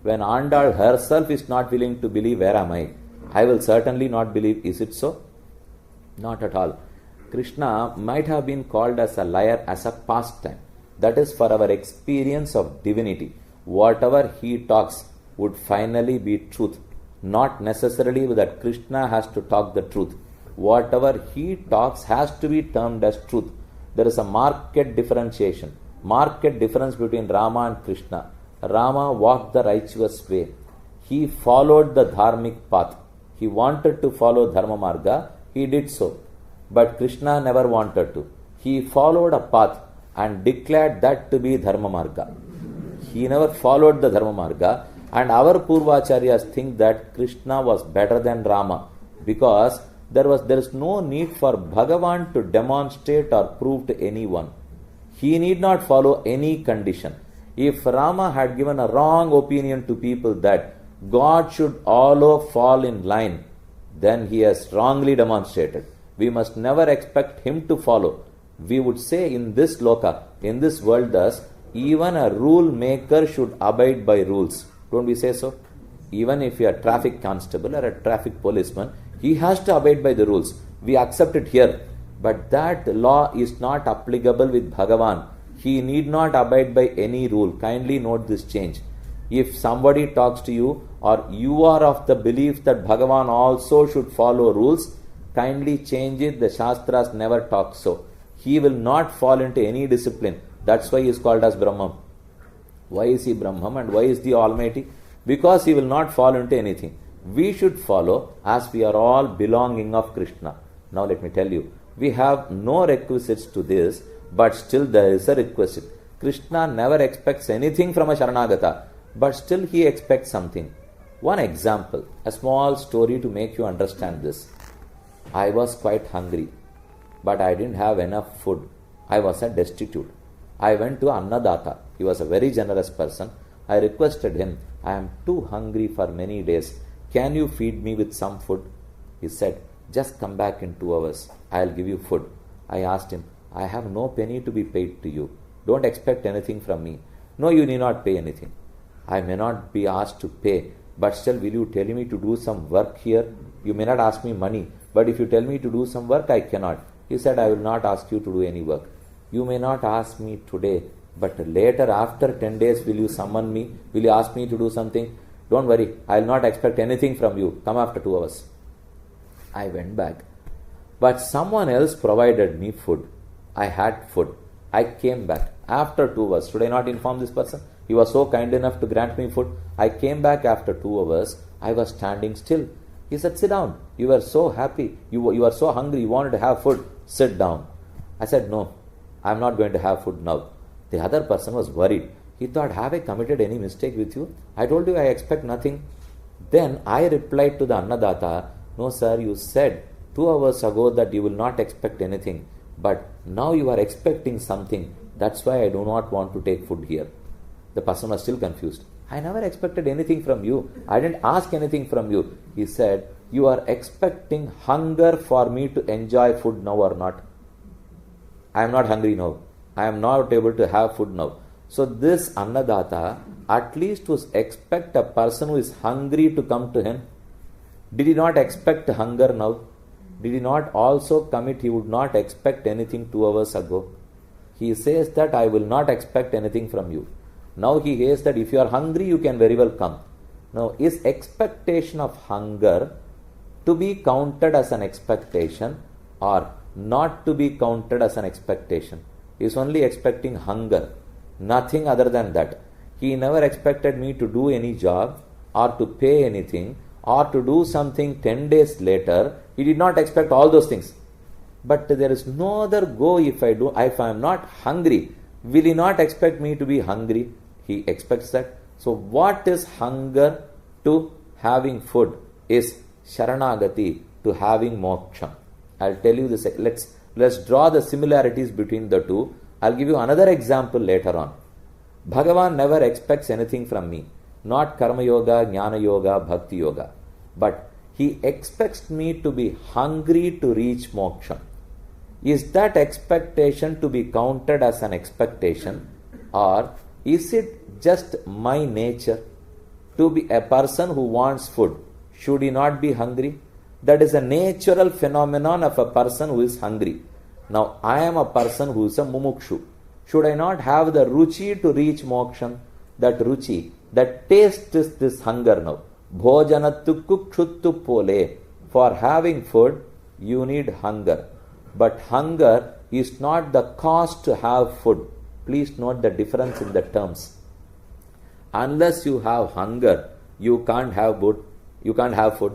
When Andal herself is not willing to believe, where am I will certainly not believe. Is it so? Not at all. Krishna might have been called as a liar as a pastime. That is for our experience of divinity. Whatever he talks would finally be truth. Not necessarily that Krishna has to talk the truth. Whatever he talks has to be termed as truth. There is a marked differentiation, marked difference between Rama and Krishna. Rama walked the righteous way. He followed the dharmic path. He wanted to follow Dharma Marga. He did so. But Krishna never wanted to. He followed a path and declared that to be Dharma Marga. He never followed the Dharma Marga. And our Purvacharyas think that Krishna was better than Rama because there is no need for Bhagavan to demonstrate or prove to anyone. He need not follow any condition. If Rama had given a wrong opinion to people that God should all fall in line, then he has wrongly demonstrated. We must never expect him to follow. We would say in this loka, in this world thus, even a rule maker should abide by rules. Don't we say so? Even if you are a traffic constable or a traffic policeman, he has to abide by the rules. We accept it here. But that law is not applicable with Bhagavan. He need not abide by any rule. Kindly note this change. If somebody talks to you or you are of the belief that Bhagavan also should follow rules, kindly change it. The Shastras never talk so. He will not fall into any discipline. That's why he is called as Brahman. Why is he Brahman and why is the Almighty? Because he will not fall into anything. We should follow as we are all belonging of Krishna. Now let me tell you, we have no requisites to this, but still there is a requisite. Krishna never expects anything from a Sharanagata, but still he expects something. One example, a small story to make you understand this. I was quite hungry, but I didn't have enough food. I was a destitute. I went to Annadata. He was a very generous person. I requested him, I am too hungry for many days. Can you feed me with some food? He said, just come back in 2 hours. I'll give you food. I asked him, I have no penny to be paid to you. Don't expect anything from me. No, you need not pay anything. I may not be asked to pay, but still will you tell me to do some work here? You may not ask me money, but if you tell me to do some work, I cannot. He said, I will not ask you to do any work. You may not ask me today, but later after 10 days will you summon me? Will you ask me to do something? Don't worry, I will not expect anything from you. Come after 2 hours. I went back. But someone else provided me food. I had food. I came back after 2 hours. Should I not inform this person? He was so kind enough to grant me food. I came back after 2 hours. I was standing still. He said, sit down. You were so happy. You were so hungry. You wanted to have food. Sit down. I said, no, I am not going to have food now. The other person was worried. He thought, have I committed any mistake with you? I told you I expect nothing. Then I replied to the Annadata, no sir, you said 2 hours ago that you will not expect anything. But now you are expecting something. That's why I do not want to take food here. The person was still confused. I never expected anything from you. I didn't ask anything from you. He said, you are expecting hunger for me to enjoy food now or not? I am not hungry now. I am not able to have food now. So this Annadata at least was expect a person who is hungry to come to him. Did he not expect hunger now? Did he not also commit he would not expect anything 2 hours ago? He says that I will not expect anything from you. Now he says that if you are hungry, you can very well come. Now is expectation of hunger to be counted as an expectation or not to be counted as an expectation? He is only expecting hunger, nothing other than that. He never expected me to do any job or to pay anything or to do something 10 days later. He did not expect all those things. But there is no other go if I am not hungry. Will he not expect me to be hungry? He expects that. So what is hunger to having food is Sharanagati to having moksha. I'll tell you this. Let's draw the similarities between the two. I'll give you another example later on. Bhagavan never expects anything from me. Not Karma Yoga, Jnana Yoga, Bhakti Yoga. But he expects me to be hungry to reach moksha. Is that expectation to be counted as an expectation or is it just my nature? To be a person who wants food, should he not be hungry? That is a natural phenomenon of a person who is hungry. Now, I am a person who is a mumukshu. Should I not have the ruchi to reach moksha? That ruchi, that taste is this hunger now. Bhojanattu kukshuttu pole. For having food, you need hunger. But hunger is not the cause to have food. Please note the difference in the terms. Unless you have hunger, you can't have food. You can't have food.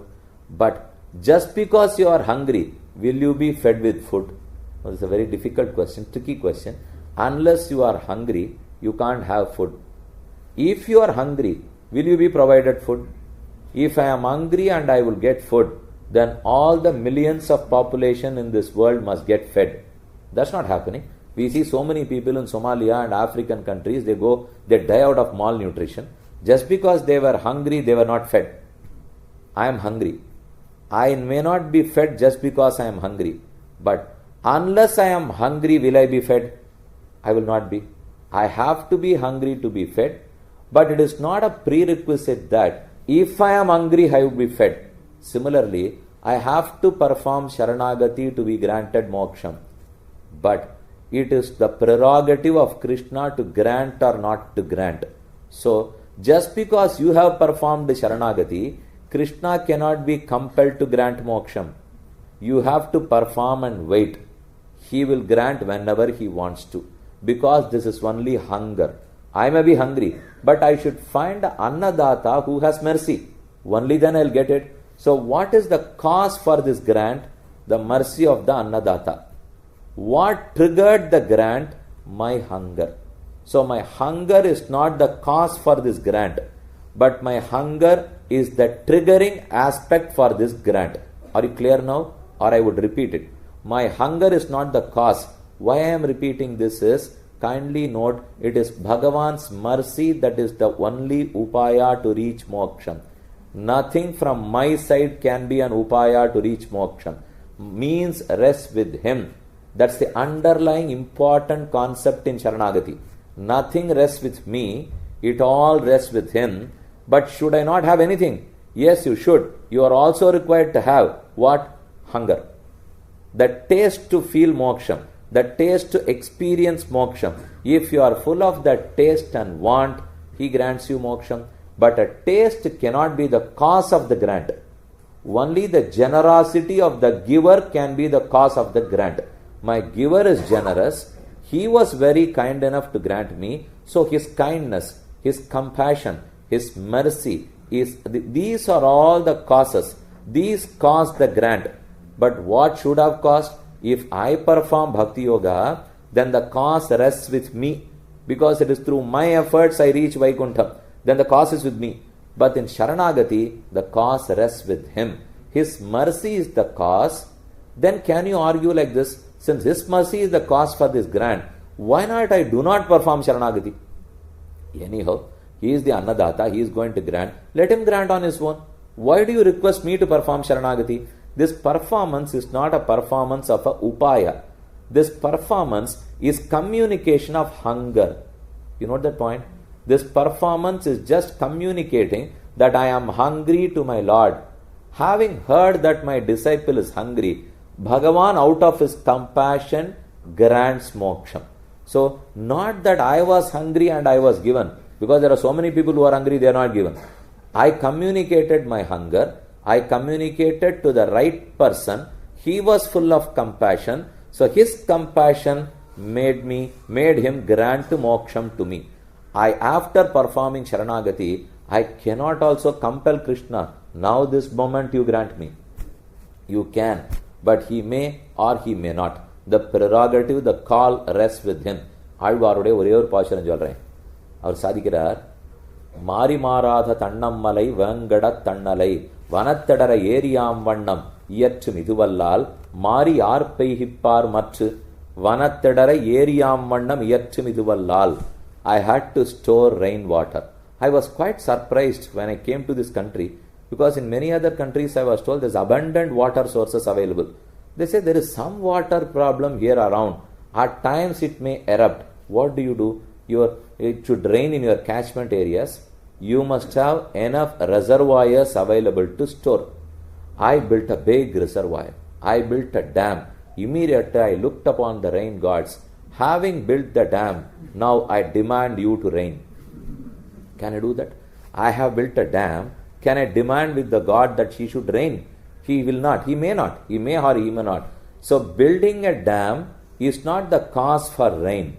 But just because you are hungry, will you be fed with food? Well, it's a very difficult question, tricky question. Unless you are hungry, you can't have food. If you are hungry, will you be provided food? If I am hungry and I will get food, then all the millions of population in this world must get fed. That's not happening. We see so many people in Somalia and African countries, they die out of malnutrition. Just because they were hungry, they were not fed. I am hungry. I may not be fed just because I am hungry. But unless I am hungry, will I be fed? I will not be. I have to be hungry to be fed. But it is not a prerequisite that if I am hungry, I will be fed. Similarly, I have to perform Sharanagati to be granted moksha. But it is the prerogative of Krishna to grant or not to grant. So, just because you have performed Sharanagati, Krishna cannot be compelled to grant moksha. You have to perform and wait. He will grant whenever he wants to. Because this is only hunger. I may be hungry, but I should find an Annadata who has mercy. Only then I will get it. So what is the cause for this grant? The mercy of the Annadata. What triggered the grant? My hunger. So my hunger is not the cause for this grant, but my hunger is the triggering aspect for this grant. Are you clear now? Or I would repeat it. My hunger is not the cause. Why I am repeating this is, kindly note, it is Bhagavan's mercy that is the only upaya to reach moksha. Nothing from my side can be an upaya to reach moksha. Means rest with him. That's the underlying important concept in Sharanagati. Nothing rests with me, it all rests with him. But should I not have anything? Yes, you should. You are also required to have what? Hunger. The taste to feel moksha. The taste to experience moksha. If you are full of that taste and want, he grants you moksha. But a taste cannot be the cause of the grant. Only the generosity of the giver can be the cause of the grant. My giver is generous. He was very kind enough to grant me. So his kindness, his compassion, his mercy, these are all the causes. These cause the grant. But what should have caused? If I perform Bhakti Yoga, then the cause rests with me. Because it is through my efforts I reach Vaikuntha. Then the cause is with me. But in Sharanagati, the cause rests with him. His mercy is the cause. Then can you argue like this? Since his mercy is the cause for this grant, why not I do not perform Sharanagati? Anyhow, he is the Annadata, he is going to grant. Let him grant on his own. Why do you request me to perform Sharanagati? This performance is not a performance of a upaya. This performance is communication of hunger. You note that point? This performance is just communicating that I am hungry to my Lord. Having heard that my disciple is hungry, Bhagavan out of his compassion grants moksha. So, not that I was hungry and I was given, because there are so many people who are hungry, they are not given. I communicated my hunger, I communicated to the right person, he was full of compassion, so his compassion made him grant moksham to me. After performing Sharanagati, I cannot also compel Krishna, now this moment you grant me. You can, but he may or he may not. The prerogative, the call rests with him. ஆழ்வாருடைய ஒரே ஒரு பாசுரம் சொல்றேன். அவர் சாதிக்கிறார், மாறி மாறாத தன்னம்மலை வேங்கட தன்னலை வனத்தடர ஏரியாம் வண்ணம் இயற்றும் இதுவல்லால் மாறி யார் பெய்கிப்பார் மற்று வனத்தடர ஏரியாம் வண்ணம் இயற்றும் இதுவல்லால். I had to store rainwater. I was quite surprised when I came to this country, because in many other countries I was told there's abundant water sources available. They say there is some water problem here around. At times it may erupt. What do? It should rain in your catchment areas. you must have enough reservoirs available to store. I built a big reservoir. I built a dam. Immediately I looked upon the rain gods. Having built the dam, now I demand you to rain. Can I do that? I have built a dam. Can I demand with the God that he should rain? He will not. He may not. He may or he may not. So building a dam is not the cause for rain.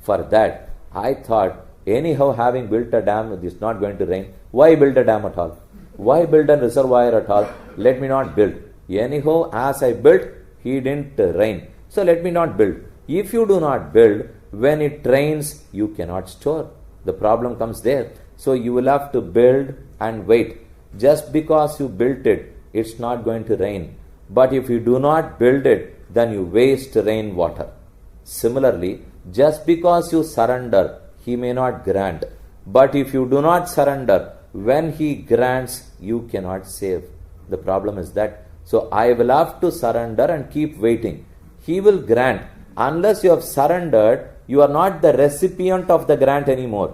For that, I thought, anyhow having built a dam, it is not going to rain. Why build a dam at all? Why build a reservoir at all? Let me not build. Anyhow, as I built, he didn't rain. So let me not build. If you do not build, when it rains, you cannot store. The problem comes there. So you will have to build and wait. Just because you built it, it's not going to rain. But if you do not build it, then you waste rainwater. Similarly, just because you surrender, he may not grant. But if you do not surrender, when he grants, you cannot save. The problem is that. So I will have to surrender and keep waiting. He will grant. Unless you have surrendered, you are not the recipient of the grant anymore.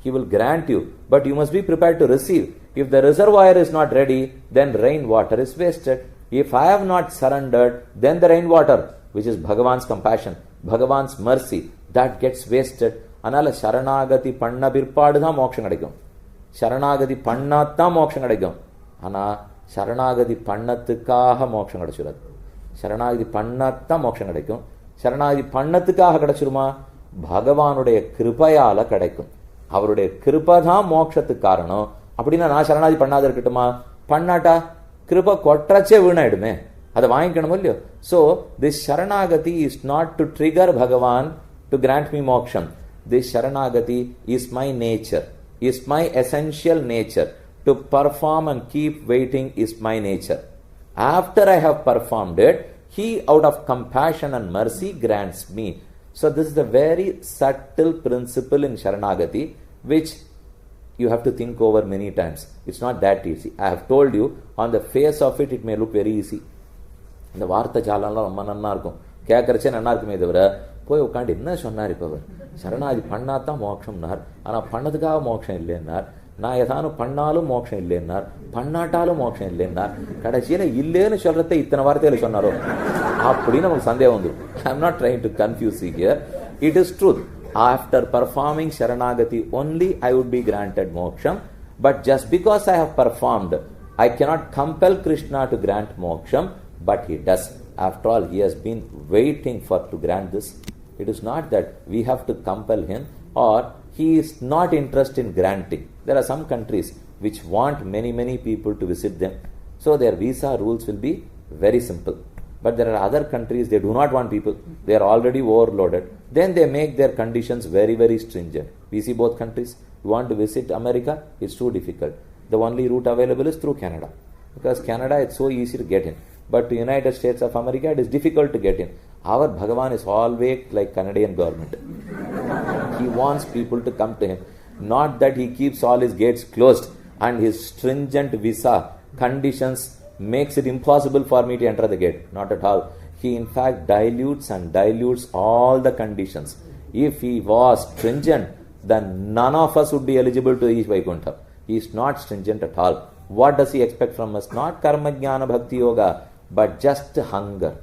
He will grant you, but you must be prepared to receive. If the reservoir is not ready, then rainwater is wasted. If I have not surrendered, then the rainwater, which is Bhagavan's compassion, Bhagavan's mercy, that gets wasted. Anala Sharanagati Panna Birpadha Moksha Kadaikum. Sharanagati Pannatta Moksha Kadaikum. Ana Sharanagati Pannattukaha Moksha Kadaichurat. Sharanagati Pannatta Moksha Kadaikum. Sharanagati Pannattukaha Kadaichuruma Bhagavanuடைய கிருபையால கிடைக்கும். அவருடைய கிருபை தான் மோட்சத்துக்கு காரணம். அப்படின்னா நான் சரணாதி பண்ணாத இருக்கட்டுமா? பண்ணாட்டா கிருபை கொற்றச்சே வீணாயிடுமே. அதை வாங்கிக்கணும் இல்லையோ? ஸோ திஸ் சரணாகதி இஸ் நாட் டு ட்ரிகர் பகவான் டு கிராண்ட் மீ மோக்ஷம். திஸ் சரணாகதி is my nature, is my essential nature. To perform and keep waiting is my nature. After I have performed it, he out of compassion and mercy grants me. So this is a very subtle principle in Sharanagati, which you have to think over many times. It's not that easy. I have told you, on the face of it, it may look very easy. இந்த வார்த்தை ஜாலம்லாம் ரொம்ப நன்னா இருக்கும், கேட்கறச்சே நன்னா இருக்குமே தவிர போய் உட்காந்து என்ன சொன்னார் இப்போ அவர், சரணாதி பண்ணாதான் மோட்சம்னார், ஆனால் பண்ணதுக்காக மோட்சம் இல்லைன்னார், நான் ஏதானும் பண்ணாலும் மோட்சம் இல்லைன்னார், பண்ணாட்டாலும் மோட்சம் இல்லைன்னார், கடைசியில் இல்லைன்னு சொல்றத இத்தனை வார்த்தையில சொன்னாரோ அப்படின்னு நமக்கு சந்தேகம் வந்துடும். I am not trying to confuse here. It is truth. After performing Sharanagati only I would be granted moksham. But just because I have performed, I cannot compel Krishna to grant moksham, but he does. After all, he has been waiting for to grant this. It is not that we have to compel him or he is not interested in granting. There are some countries which want many people to visit them. So their visa rules will be very simple. But there are other countries, they do not want people. They are already overloaded. Then they make their conditions very stringent. We see both countries. You want to visit America, it's too difficult. The only route available is through Canada. Because Canada, it's so easy to get in. But to United States of America, it is difficult to get in. Our Bhagavan is always like Canadian government. He wants people to come to him. Not that he keeps all his gates closed and his stringent visa conditions makes it impossible for me to enter the gate. Not at all. He in fact dilutes all the conditions. If he was stringent, then none of us would be eligible to reach Vaikuntha. He is not stringent at all. What does he expect from us? Not karma jnana bhakti yoga, but just hunger.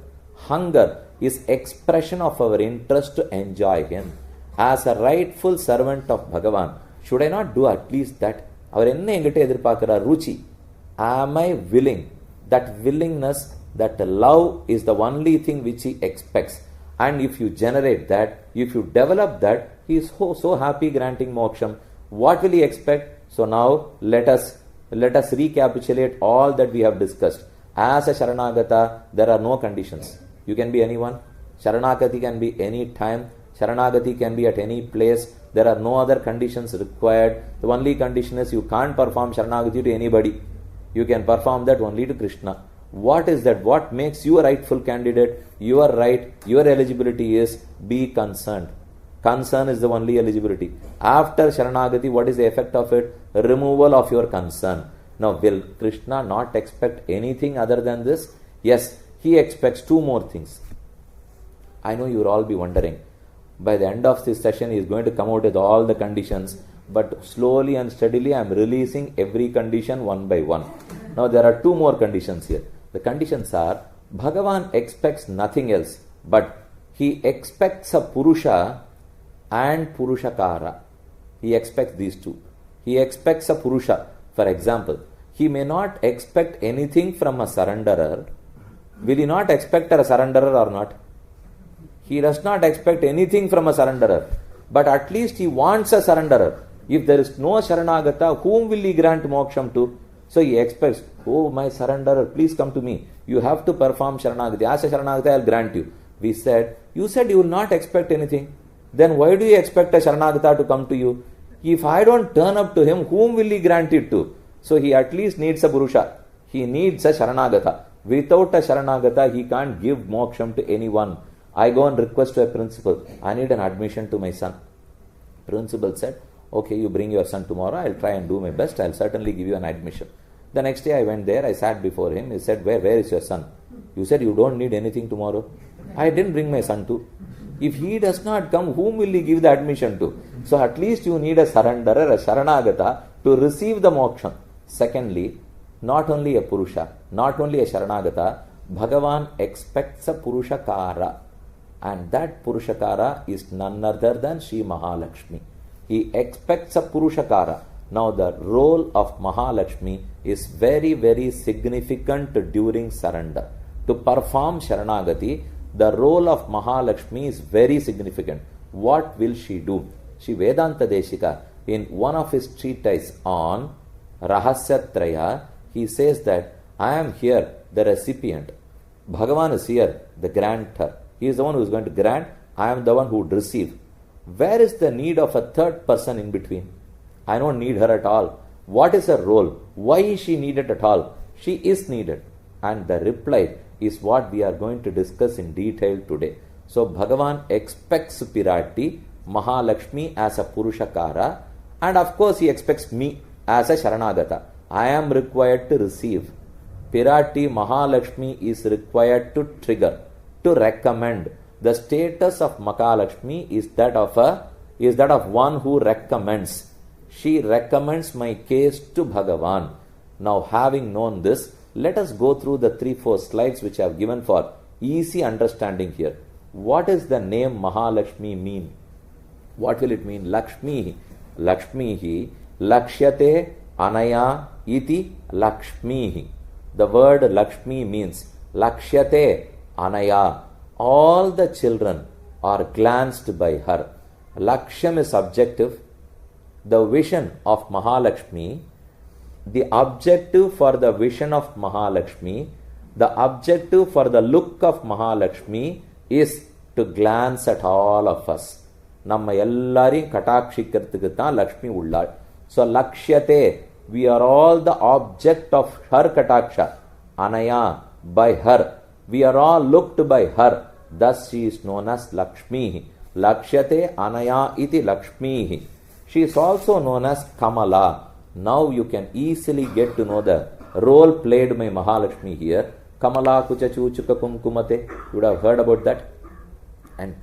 Hunger is expression of our interest to enjoy him. As a rightful servant of Bhagavan, should I not do at least that? அவர் என்ன என்கிட்ட எதிர்பார்க்கிறார்? ருச்சி. Am I willing? That willingness, that love is the only thing which he expects. And if you generate that, if you develop that, he is so happy granting moksham. What will he expect? So now let us recapitulate all that we have discussed. As a Sharanagata, there are no conditions. You can be anyone. Sharanagati can be any time. Sharanagati can be at any place. There are no other conditions required. The only condition is you can't perform Sharanagati to anybody. You can perform that only to Krishna. What is that? What makes you a rightful candidate? Your right, your eligibility is be concerned. Concern is the only eligibility. After Sharanagati, what is the effect of it? Removal of your concern. Now, will Krishna not expect anything other than this? Yes, he expects two more things. I know you will all be wondering. By the end of this session, he is going to come out with all the conditions. but slowly and steadily I am releasing every condition one by one. Now there are two more conditions here. The conditions are, Bhagavan expects nothing else, but he expects a Purusha and Purushakara. He expects these two. He expects a Purusha. For example, he may not expect anything from a surrenderer. Will he not expect a surrenderer or not? He does not expect anything from a surrenderer, but at least he wants a surrenderer. If there is no Sharanagata, whom will he grant moksham to? So he expects, oh my surrenderer, please come to me. You have to perform Sharanagati. As a Sharanagata, I will grant you. We said, you said you will not expect anything. Then why do you expect a Sharanagata to come to you? If I don't turn up to him, whom will he grant it to? So he at least needs a Purusha. He needs a Sharanagata. Without a Sharanagata, he can't give moksham to anyone. I go and request to a principal, I need an admission to my son. Principal said, okay, you bring your son tomorrow, I'll try and do my best, I'll certainly give you an admission. The next day I went there, I sat before him, he said, where is your son? You said you don't need anything tomorrow. I didn't bring my son too. If he does not come, whom will he give the admission to? So at least you need a surrenderer, a Sharanagata to receive the moksha. Secondly, not only a Purusha, not only a Sharanagata, Bhagavan expects a Purushakara. And that Purushakara is none other than Sri Mahalakshmi. He expects a Purushakara. Now the role of Mahalakshmi is very, very significant during surrender. To perform Sharanagati, the role of Mahalakshmi is very significant. What will she do? Sri Vedanta Deshika, in one of his treatises on Rahasyatraya, he says that I am here, the recipient. Bhagavan is here, the grantor. He is the one who is going to grant. I am the one who would receive. Where is the need of a third person in between? I don't need her at all. What is her role? Why is she needed at all? She is needed. And the reply is what we are going to discuss in detail today. So Bhagavan expects Pirati, Mahalakshmi as a Purushakara, and of course he expects me as a Sharanagata. I am required to receive. Pirati Mahalakshmi is required to trigger, to recommend. The status of Mahalakshmi is that of one who recommends. She recommends my case to Bhagavan. Now, having known this, let us go through the 3-4 slides which I have given for easy understanding here. What does the name Mahalakshmi mean? What will it mean? Lakshmi. Lakshmi. Lakshyate anaya iti Lakshmi. The word Lakshmi means Lakshyate anaya. All the children are glanced by her. Lakshyam is subjective. The vision of Mahalakshmi, the objective for the vision of Mahalakshmi, the objective for the look of Mahalakshmi is to glance at all of us. Namma ellarim katakshikkaradhukku dhaan Lakshmi ullal. So Lakshyate, we are all the object of her kataksha. Anaya, by her. We are all looked by her. Thus she is known as Lakshmi. Lakshyate anaya iti Lakshmi. She is also known as Kamala. Now you can easily get to know the role played by Mahalakshmi here. Kamala kuchachu chukakumkumate. You would have heard about that. And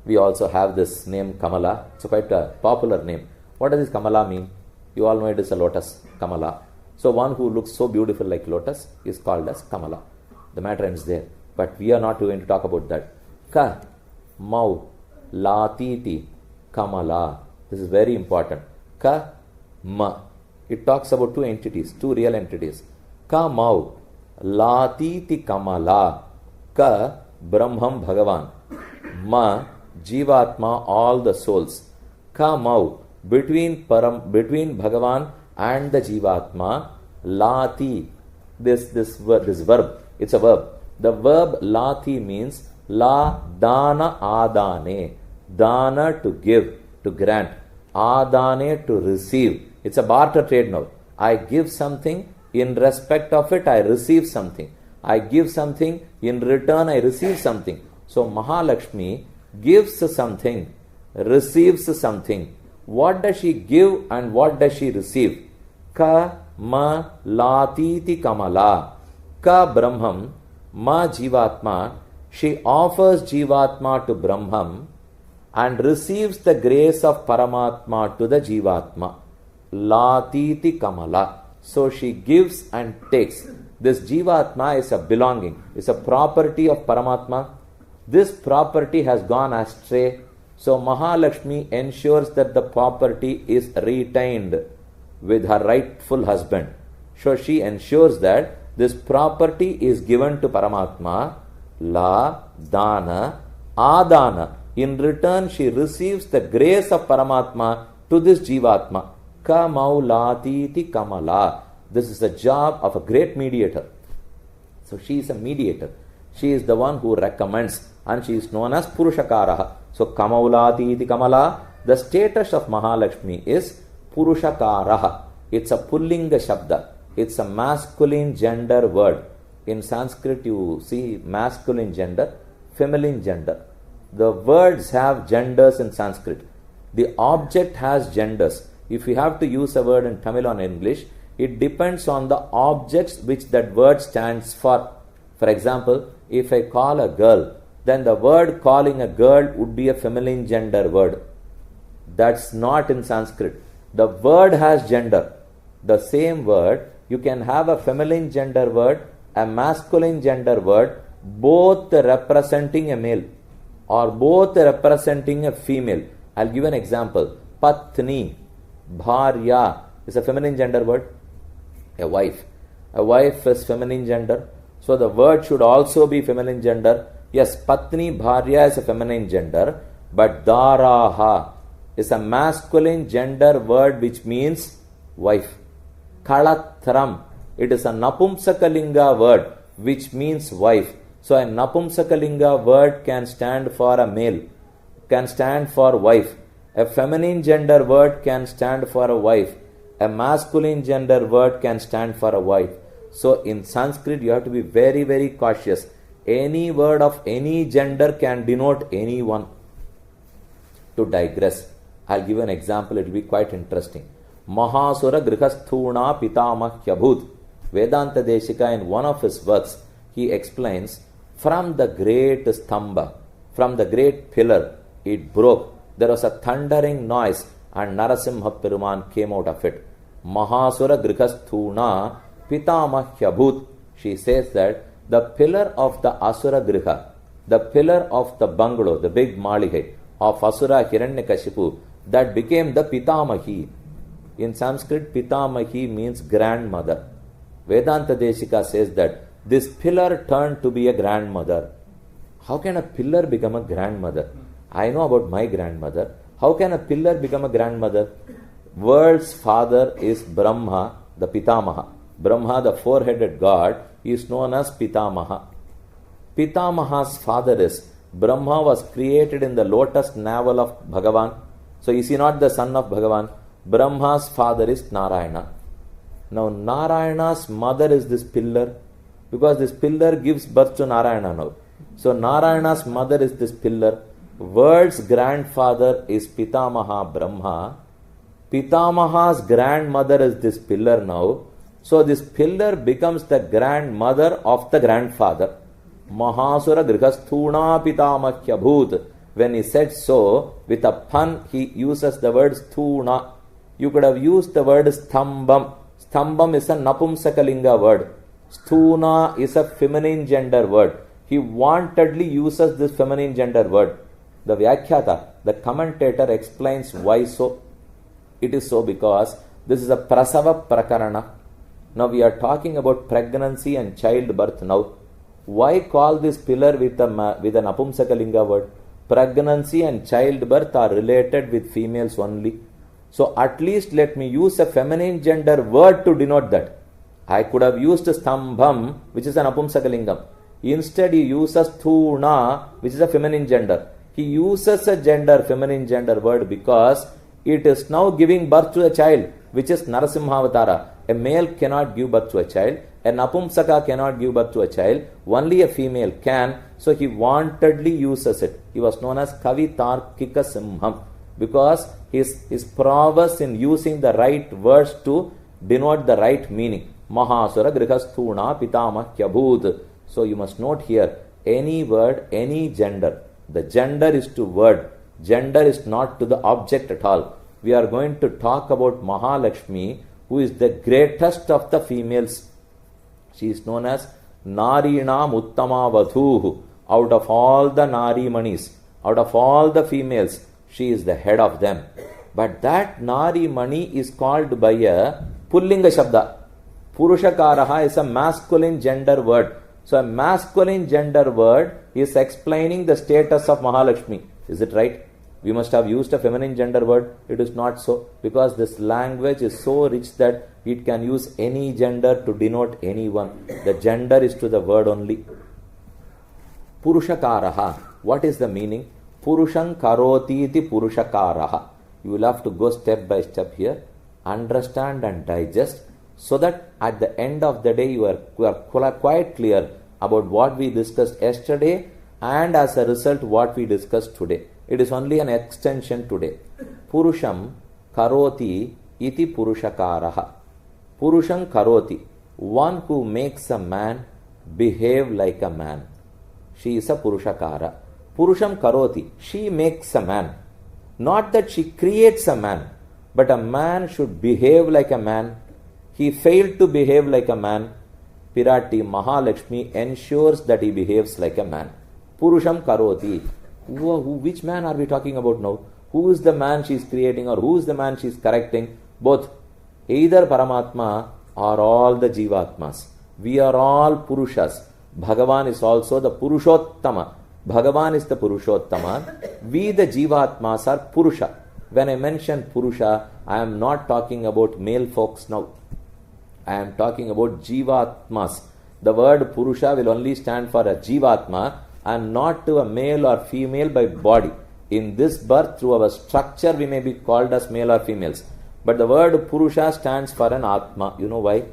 we also have this name Kamala. It's quite a popular name. What does this Kamala mean? You all know it is a lotus, Kamala. So one who looks so beautiful like lotus is called as Kamala. The matter ends there. But we are not going to talk about that. Ka, mau, latiti, Kamala. This is very important. Ka, ma. It talks about two entities, two real entities. Ka, mau, latiti, Kamala. Ka, Brahmam, Bhagavan. Ma, Jivatma, all the souls. Ka, mau, between Bhagavan and the Jivatma, lati. This verb, it's a verb. The verb lati means la dana adane. Dana to give, to grant. Adane to receive. It's a barter trade now. I give something, in respect of it I receive something. I give something, in return I receive something. So Mahalakshmi gives something, receives something. What does she give and what does she receive? Ka ma latiti Kamala. Ka Brahmam, ma Jivatma. She offers Jivatma to Brahmam. and receives the grace of Paramatma to the Jivatma. Latiti Kamala. So she gives and takes. This Jivatma is a belonging, is a property of Paramatma. This property has gone astray. So Mahalakshmi ensures that the property is retained with her rightful husband. So she ensures that this property is given to Paramatma. La, Dana, Adana. In return, she receives the grace of Paramatma to this Jivatma. Kamaulatiti Kamala. This is the job of a great mediator. So she is a mediator. She is the one who recommends, and she is known as Purushakaraha. So Kamaulatiti Kamala. The status of Mahalakshmi is Purushakaraha. It's a Pullinga Shabda. It's a masculine gender word. In Sanskrit, you see masculine gender, feminine gender. The words have genders in Sanskrit. The object has genders. If you have to use a word in Tamil or English, it depends on the objects which that word stands for. For example, if I call a girl, then the word calling a girl would be a feminine gender word. That's not in Sanskrit. The word has gender. The same word, you can have a feminine gender word, a masculine gender word, both representing a male or both representing a female. I'll give an example. Patni, Bharya is a feminine gender word. A wife. A wife is feminine gender. So the word should also be feminine gender. Yes, Patni, Bharya is a feminine gender. But Daraha is a masculine gender word which means wife. Kalatram, it is a Napumsakalinga word which means wife. So a Napumsakalinga word can stand for a male, can stand for wife. A feminine gender word can stand for a wife. A masculine gender word can stand for a wife. So in Sanskrit you have to be very, very cautious. Any word of any gender can denote anyone. To digress, I'll give an example, it will be quite interesting. Mahasura Grihasthuna Pitamahyabhut. Vedanta Deshika, in one of his works, he explains, from the great stamba, from the great pillar, it broke. There was a thundering noise and Narasimha Peruman came out of it. Mahasura Grihasthuna Pitamahyabhut. She says that the pillar of the Asura Griha, the pillar of the bungalow, the big Maligai of Asura Hiranyakashipu, that became the Pitamahi. In Sanskrit, Pitamahi means grandmother. Vedanta Deshika says that this pillar turned to be a grandmother. How can a pillar become a grandmother? I know about my grandmother. How can a pillar become a grandmother? World's father is Brahma, the Pitamaha. Brahma, the four-headed god, is known as Pitamaha. Pitamaha's father is Brahma, was created in the lotus navel of Bhagavan. So is he not the son of Bhagavan? Brahma's father is Narayana. Now Narayana's mother is this pillar, because this pillar gives birth to Narayana now. So Narayana's mother is this pillar. World's grandfather is Pitamaha Brahma. Pitamaha's grandmother is this pillar now. So this pillar becomes the grandmother of the grandfather. Mahasura Grihasthuna Pitamahyabhut. When he said so, with a pun, he uses the word sthuna. You could have used the word stambam. Stambam is a Napumsakalinga word. Sthuna is a feminine gender word. He wantedly uses this feminine gender word. The Vyakhyata, the commentator, explains why so. It is so because this is a Prasava Prakarana. Now we are talking about pregnancy and childbirth now. Why call this pillar with an Apumsakalinga word? Pregnancy and childbirth are related with females only. So at least let me use a feminine gender word to denote that. I could have used stambham, which is an Apumsakalingam. Instead he uses thuna, which is a feminine gender. He uses a feminine gender word because it is now giving birth to a child, which is Narasimhavatara. A male cannot give birth to a child. A Napumsaka cannot give birth to a child. Only a female can. So he wantedly uses it. He was known as Kavitarkika Simham because his prowess in using the right words to denote the right meaning. Mahasura Grihasthuna Pitamahyabhut. So you must note here, any word, any gender. The gender is to word. Gender is not to the object at all. We are going to talk about Mahalakshmi, who is the greatest of the females. She is known as Narinam Uttama Vadhuhu. Out of all the Nari Manis, out of all the females, she is the head of them. But that Nari Mani is called by a Pullinga Shabda. Purushakaraha is a masculine gender word. So a masculine gender word is explaining the status of Mahalakshmi. Is it right? We must have used a feminine gender word. It is not so, because this language is so rich that it can use any gender to denote anyone. The gender is to the word only. Purushakaraha. What is the meaning? Purusham karoti iti purushakaraha. You will have to go step by step here, understand and digest, so that at the end of the day you are quite clear about what we discussed yesterday, and as a result what we discussed today. It is only an extension today. Purusham karoti iti purushakaraha. Purusham karoti. One who makes a man behave like a man. She is a purushakara. Purusham karoti. She makes a man. Not that she creates a man, but a man should behave like a man. He failed to behave like a man. Pirati Mahalakshmi ensures that he behaves like a man. Purusham karoti. Which man are we talking about now? Who is the man she is creating, or who is the man she is correcting? Both. Either Paramatma or all the Jivatmas. We are all Purushas. Bhagavan is also the Purushottama. Bhagavan is the Purushottama. We the Jivatmas are Purusha. When I mention Purusha, I am not talking about male folks now. I am talking about Jivatmas. The word Purusha will only stand for a Jivatma and not to a male or female by body. In this birth, through our structure, we may be called as male or females. But the word Purusha stands for an Atma. You know why?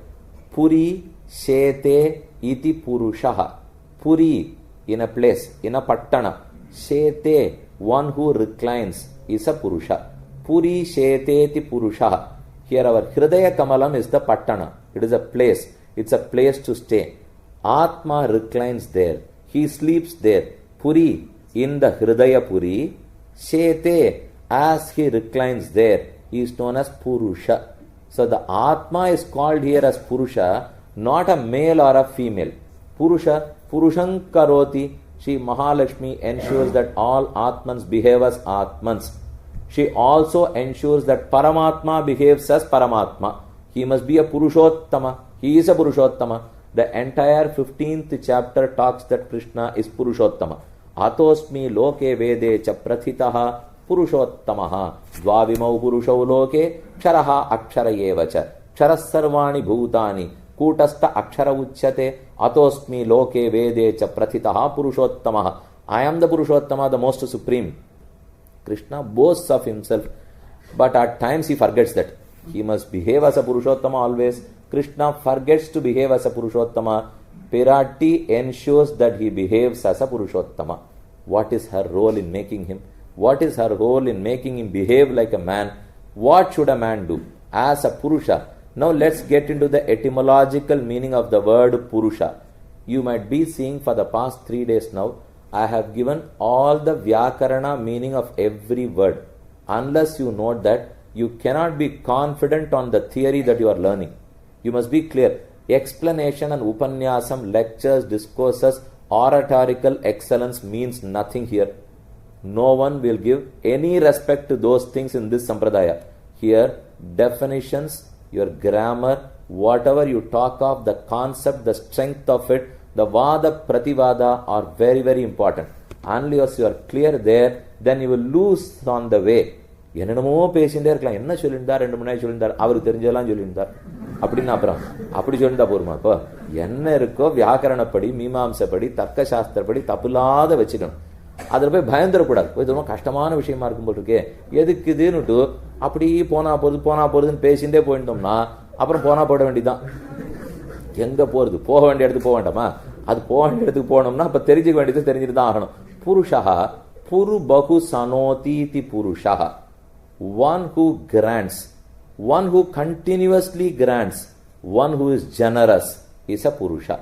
Puri Shete iti Purushaha. Puri, in a place, in a pattana. Shete, one who reclines, is a Purusha. Puri Shete iti Purushaha. Here our Hridaya Kamalam is the pattana. It is a place. It's a place to stay. Atma reclines there. He sleeps there. Puri, in the Hridaya Puri. Shete, as he reclines there, he is known as Purusha. So the Atma is called here as Purusha, not a male or a female. Purusha, Purusham karoti. She Mahalakshmi ensures that all Atmans behave as Atmans. She also ensures that Paramatma behaves as Paramatma. He must be a Purushottama. He is a Purushottama. The entire 15th chapter talks that Krishna is Purushottama. Atosmi loke vede cha prathitaha Purushottamaha. Dvavimau purushau loke ksharaha akshara yevacha. Ksharas sarvani bhutani kutasta akshara uchyate. Atosmi loke vede cha prathitaha Purushottamaha. I am the Purushottama, the most supreme. Krishna boasts of himself, but at times he forgets that. He must behave as a Purushottama always. Krishna forgets to behave as a Purushottama. Pirati ensures that he behaves as a Purushottama. What is her role in making him? What is her role in making him behave like a man? What should a man do? As a Purusha. Now let's get into the etymological meaning of the word Purusha. You might be seeing for the past 3 days now, I have given all the Vyakarana meaning of every word. Unless you note that, you cannot be confident on the theory that you are learning. You must be clear. Explanation and Upanyasam, lectures, discourses, oratorical excellence means nothing here. No one will give any respect to those things in this Sampradaya. Here, definitions, your grammar, whatever you talk of, the concept, the strength of it, the Vada, Prativada are very, very important. Unless you are clear there, then you will lose on the way. என்னென்னமோ பேசிகிட்டே இருக்கலாம். என்ன சொல்லியிருந்தார், 2 மணி நேரம் சொல்லியிருந்தார், அவருக்கு தெரிஞ்செல்லாம் சொல்லியிருந்தார் அப்படின்னு. அப்புறம் அப்படி சொல்லியிருந்தா போருமா? இப்போ என்ன இருக்கோ வியாக்கரணப்படி, மீமாம்சப்படி, தர்க்க சாஸ்திரப்படி தப்பில்லாத வச்சுக்கணும். அதில் போய் பயந்துடக்கூடாது. போய் ரொம்ப கஷ்டமான விஷயமா இருக்கும் போல் இருக்கே, எதுக்கு இதுன்னுட்டு அப்படி போனா போகிறதுன்னு பேசிகிட்டே போயிருந்தோம்னா அப்புறம் போட வேண்டியதுதான். எங்கே போகிறது? போக வேண்டிய இடத்துக்கு போக வேண்டாமா? அது போக வேண்டிய இடத்துக்கு போனோம்னா அப்போ தெரிஞ்சுக்க வேண்டியது தெரிஞ்சுட்டு தான் ஆகணும். புருஷா புரு பகு சனோதீதி புருஷா. One who grants, one who continuously grants, one who is generous is a Purusha.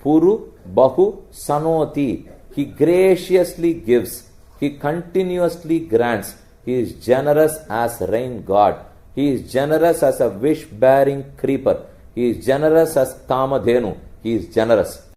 Puru Bahu Sanoti. He graciously gives. He continuously grants. He is generous as rain god. He is generous as a wish-bearing creeper. He is generous as Kamadhenu. He is generous.